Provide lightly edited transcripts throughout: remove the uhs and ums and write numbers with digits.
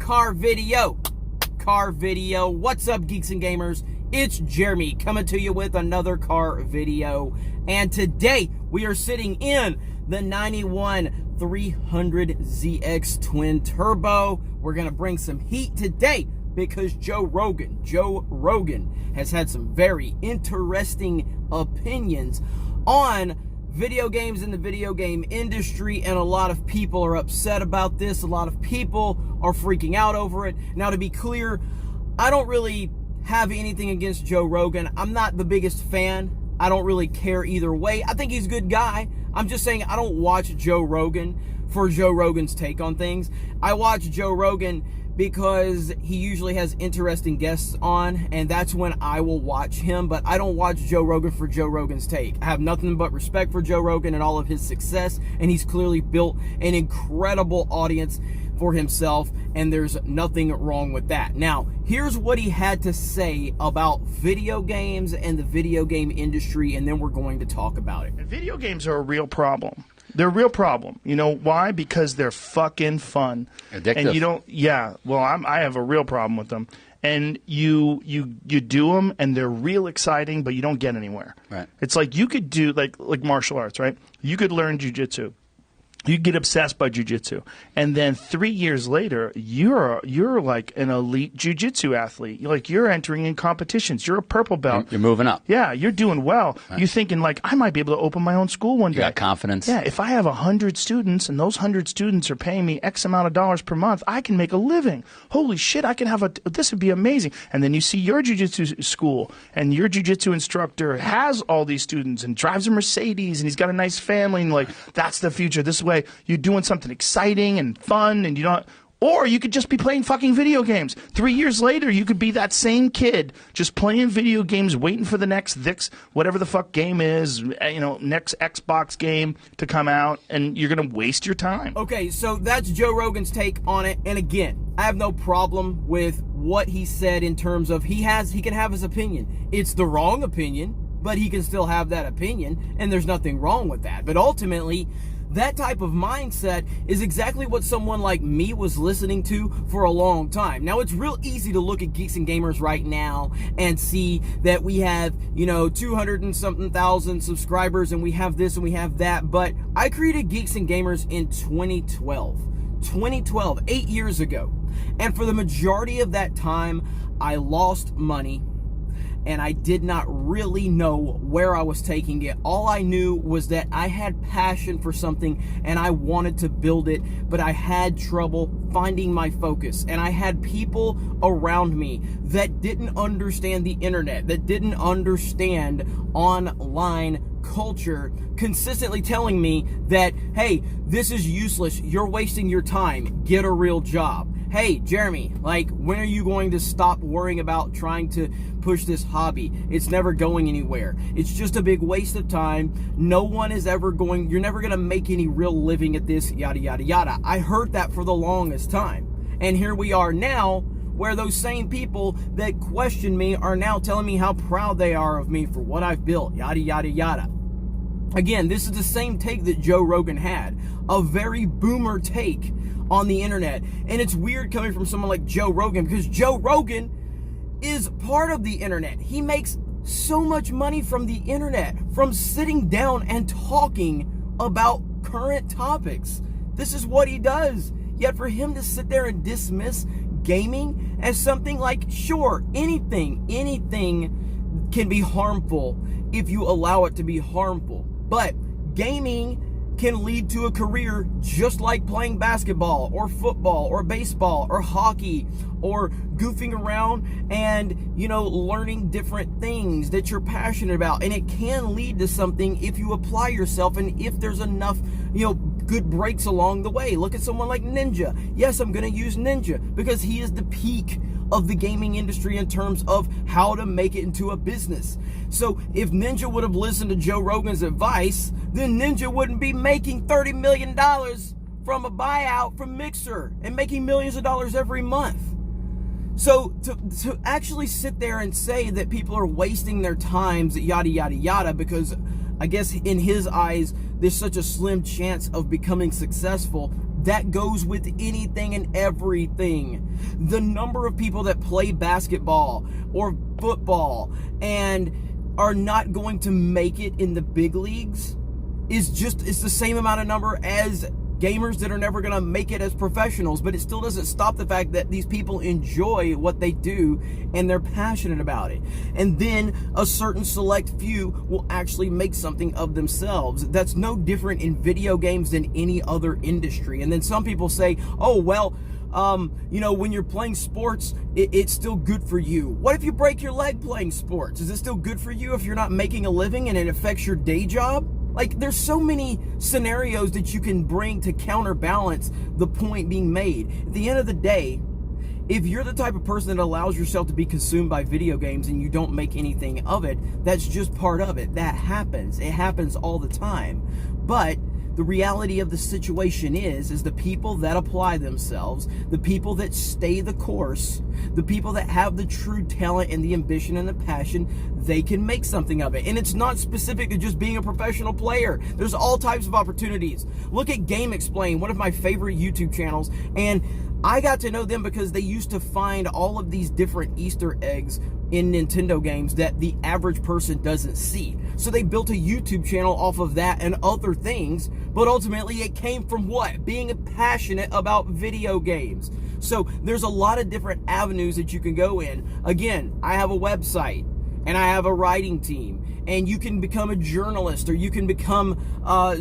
car video. What's up, geeks and gamers? It's Jeremy coming to you with another car video. And today we are sitting in the 91 300ZX twin turbo. We're going to bring some heat today because Joe Rogan has had some very interesting opinions on video games in the video game industry, and a lot of people are upset about this. A lot of people are freaking out over it. Now, to be clear, I don't really have anything against Joe Rogan. I'm not the biggest fan. I don't really care either way. I think he's a good guy. I'm just saying I don't watch Joe Rogan for Joe Rogan's take on things. I watch Joe Rogan because he usually has interesting guests on, and that's when I will watch him. But I don't watch Joe Rogan for Joe Rogan's take. I have nothing but respect for Joe Rogan and all of his success, and he's clearly built an incredible audience for himself, and there's nothing wrong with that. Now, here's what he had to say about video games and the video game industry, and then we're going to talk about it. Video games are a real problem. They're a real problem. You know why? Because they're fucking fun. Addictive. And you don't, yeah, well, I have a real problem with them. And you do them, and they're real exciting, but you don't get anywhere. Right. It's like you could do, like martial arts, right? You could learn jiu-jitsu. You get obsessed by jiu-jitsu, and then 3 years later, you're like an elite jiu-jitsu athlete. You're entering in competitions. You're a purple belt. You're moving up. Yeah, you're doing well. Right. You're thinking, like, I might be able to open my own school one day. You got confidence. Yeah, if I have 100 students, and those 100 students are paying me X amount of dollars per month, I can make a living. Holy shit, I can have this would be amazing. And then you see your jiu-jitsu school, and your jiu-jitsu instructor has all these students and drives a Mercedes, and he's got a nice family, and like, that's the future. This way, you're doing something exciting and fun, and you don't. Or you could just be playing fucking video games. 3 years later, you could be that same kid just playing video games, waiting for the next whatever the fuck game is, next Xbox game to come out, and you're gonna waste your time. Okay, so that's Joe Rogan's take on it. And again, I have no problem with what he said in terms of he can have his opinion. It's the wrong opinion, but he can still have that opinion, and there's nothing wrong with that. But ultimately, that type of mindset is exactly what someone like me was listening to for a long time. Now, it's real easy to look at Geeks and Gamers right now and see that we have, 200 and something thousand subscribers, and we have this and we have that. But I created Geeks and Gamers in 2012, 8 years ago. And for the majority of that time, I lost money. And I did not really know where I was taking it. All I knew was that I had passion for something and I wanted to build it, but I had trouble finding my focus. And I had people around me that didn't understand the internet, that didn't understand online culture, consistently telling me that, hey, this is useless, you're wasting your time, get a real job. Hey, Jeremy, when are you going to stop worrying about trying to push this hobby? It's never going anywhere. It's just a big waste of time. No one is ever you're never going to make any real living at this, yada, yada, yada. I heard that for the longest time. And here we are now, where those same people that question me are now telling me how proud they are of me for what I've built, yada, yada, yada. Again, this is the same take that Joe Rogan had, a very boomer take on the internet. And it's weird coming from someone like Joe Rogan, because Joe Rogan is part of the internet. He makes so much money from the internet, from sitting down and talking about current topics. This is what he does. Yet for him to sit there and dismiss gaming as something like, sure, anything can be harmful if you allow it to be harmful. But gaming can lead to a career just like playing basketball or football or baseball or hockey or goofing around and, learning different things that you're passionate about. And it can lead to something if you apply yourself and if there's enough, good breaks along the way. Look at someone like Ninja. Yes, I'm going to use Ninja because he is the peak of the gaming industry in terms of how to make it into a business. So if Ninja would have listened to Joe Rogan's advice, then Ninja wouldn't be making $30 million from a buyout from Mixer and making millions of dollars every month. So to actually sit there and say that people are wasting their times, yada, yada, yada, because I guess in his eyes, there's such a slim chance of becoming successful, That goes with anything and everything. The number of people that play basketball or football and are not going to make it in the big leagues it's the same amount of number as gamers that are never going to make it as professionals, but it still doesn't stop the fact that these people enjoy what they do and they're passionate about it. And then a certain select few will actually make something of themselves. That's no different in video games than any other industry. And then some people say, oh, well, when you're playing sports, it's still good for you. What if you break your leg playing sports? Is it still good for you if you're not making a living and it affects your day job? Like, there's so many scenarios that you can bring to counterbalance the point being made. At the end of the day, if you're the type of person that allows yourself to be consumed by video games and you don't make anything of it, that's just part of it. That happens. It happens all the time. But the reality of the situation is the people that apply themselves, the people that stay the course, the people that have the true talent and the ambition and the passion, they can make something of it. And it's not specific to just being a professional player. There's all types of opportunities. Look at Game Explain, one of my favorite YouTube channels, and I got to know them because they used to find all of these different Easter eggs in Nintendo games that the average person doesn't see. So they built a YouTube channel off of that and other things, but ultimately it came from what? Being passionate about video games. So there's a lot of different avenues that you can go in. Again, I have a website and I have a writing team, and you can become a journalist, or you can become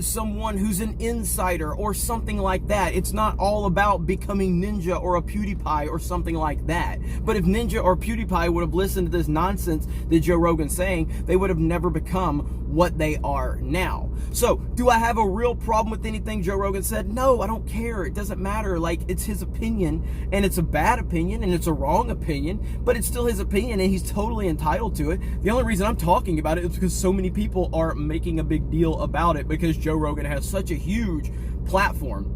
someone who's an insider or something like that. It's not all about becoming Ninja or a PewDiePie or something like that. But if Ninja or PewDiePie would have listened to this nonsense that Joe Rogan's saying, they would have never become what they are now. So, do I have a real problem with anything Joe Rogan said? No, I don't care. It doesn't matter. Like, it's his opinion, and it's a bad opinion, and it's a wrong opinion, but it's still his opinion, and he's totally entitled to it. The only reason I'm talking about it is because so many people are making a big deal about it, because Joe Rogan has such a huge platform.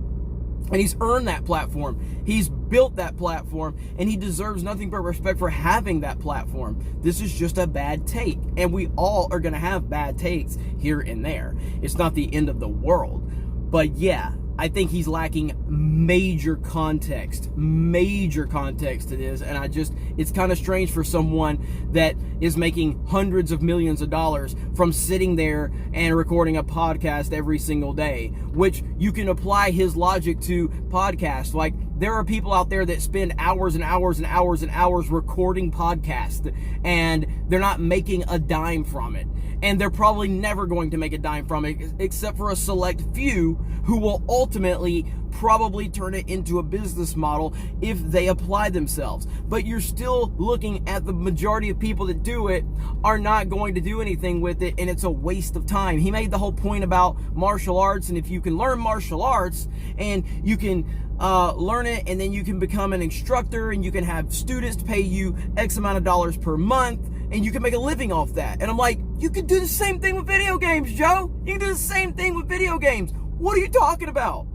And he's earned that platform. He's built that platform, and he deserves nothing but respect for having that platform. This is just a bad take, and we all are going to have bad takes here and there. It's not the end of the world. But yeah, I think he's lacking major context to this, and it's kind of strange for someone that is making hundreds of millions of dollars from sitting there and recording a podcast every single day, which you can apply his logic to podcasts. Like, there are people out there that spend hours and hours and hours and hours recording podcasts, and they're not making a dime from it. And they're probably never going to make a dime from it, except for a select few who will ultimately probably turn it into a business model if they apply themselves. But you're still looking at the majority of people that do it are not going to do anything with it, and it's a waste of time. He made the whole point about martial arts, and if you can learn martial arts and you can learn it, and then you can become an instructor, and you can have students pay you X amount of dollars per month, and you can make a living off that. And I'm like, you can do the same thing with video games, Joe. You can do the same thing with video games. What are you talking about?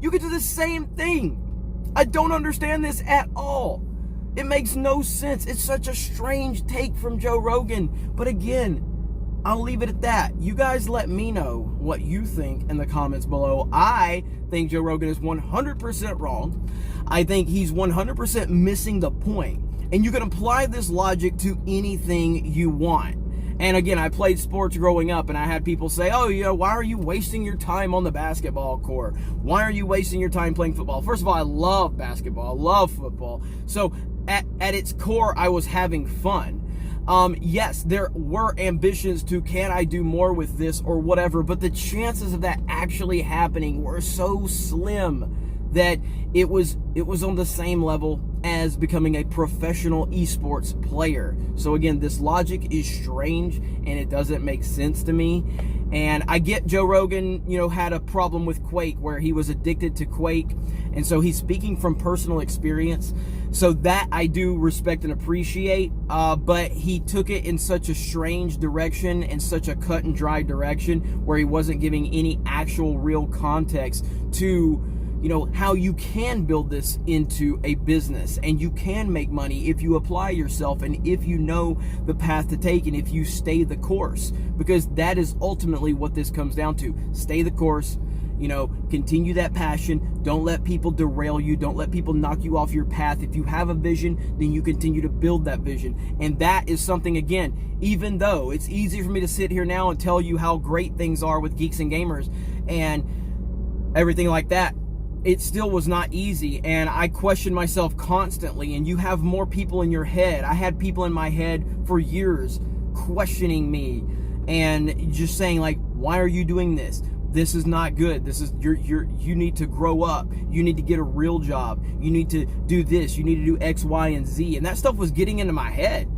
You can do the same thing. I don't understand this at all. It makes no sense. It's such a strange take from Joe Rogan. But again, I'll leave it at that. You guys let me know what you think in the comments below. I think Joe Rogan is 100% wrong. I think he's 100% missing the point. And you can apply this logic to anything you want. And again, I played sports growing up, and I had people say, oh, why are you wasting your time on the basketball court? Why are you wasting your time playing football? First of all, I love basketball. I love football. So at its core, I was having fun. Yes, there were ambitions to, can I do more with this or whatever, but the chances of that actually happening were so slim that it was on the same level as becoming a professional esports player. So again, this logic is strange, and it doesn't make sense to me. And I get Joe Rogan, had a problem with Quake, where he was addicted to Quake, and so he's speaking from personal experience. So that I do respect and appreciate, but he took it in such a strange direction, and such a cut and dry direction, where he wasn't giving any actual real context to how you can build this into a business, and you can make money if you apply yourself, and if you know the path to take, and if you stay the course, because that is ultimately what this comes down to. Stay the course. You know, continue that passion. Don't let people derail you. Don't let people knock you off your path. If you have a vision, then you continue to build that vision. And that is something, again, even though it's easy for me to sit here now and tell you how great things are with Geeks and Gamers and everything like that, it still was not easy, and I questioned myself constantly. And you have more people in your head. I had people in my head for years questioning me and just saying, like, why are you doing this? This is not good. This is you need to grow up. You need to get a real job. You need to do this. You need to do X, Y, and Z. And that stuff was getting into my head,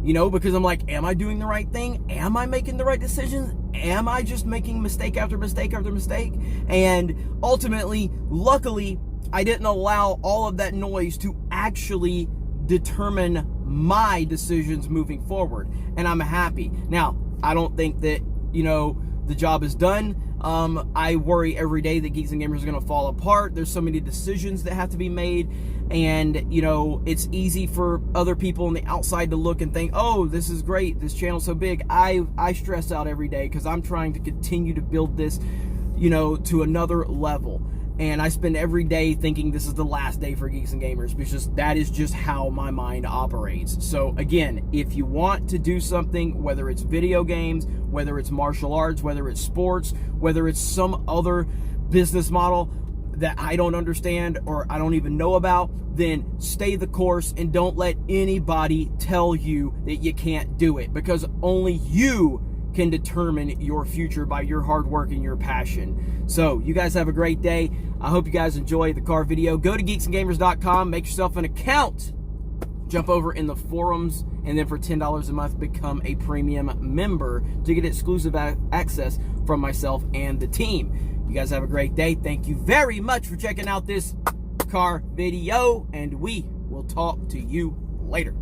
you know, because I'm like, am I doing the right thing? Am I making the right decisions? Am I just making mistake after mistake after mistake? And ultimately, luckily, I didn't allow all of that noise to actually determine my decisions moving forward. And I'm happy. Now, I don't think that, you know, the job is done. I worry every day that Geeks and Gamers are going to fall apart. There's so many decisions that have to be made. And, you know, it's easy for other people on the outside to look and think, oh, this is great. This channel's so big. I stress out every day because I'm trying to continue to build this, you know, to another level. And I spend every day thinking this is the last day for Geeks and Gamers, because that is just how my mind operates. So again, if you want to do something, whether it's video games, whether it's martial arts, whether it's sports, whether it's some other business model that I don't understand or I don't even know about, then stay the course and don't let anybody tell you that you can't do it, because only you can determine your future by your hard work and your passion. So you guys have a great day. I hope you guys enjoy the car video. Go to geeksandgamers.com, make yourself an account, jump over in the forums, and then for $10 a month, become a premium member to get exclusive access from myself and the team. You guys have a great day. Thank you very much for checking out this car video, and we will talk to you later.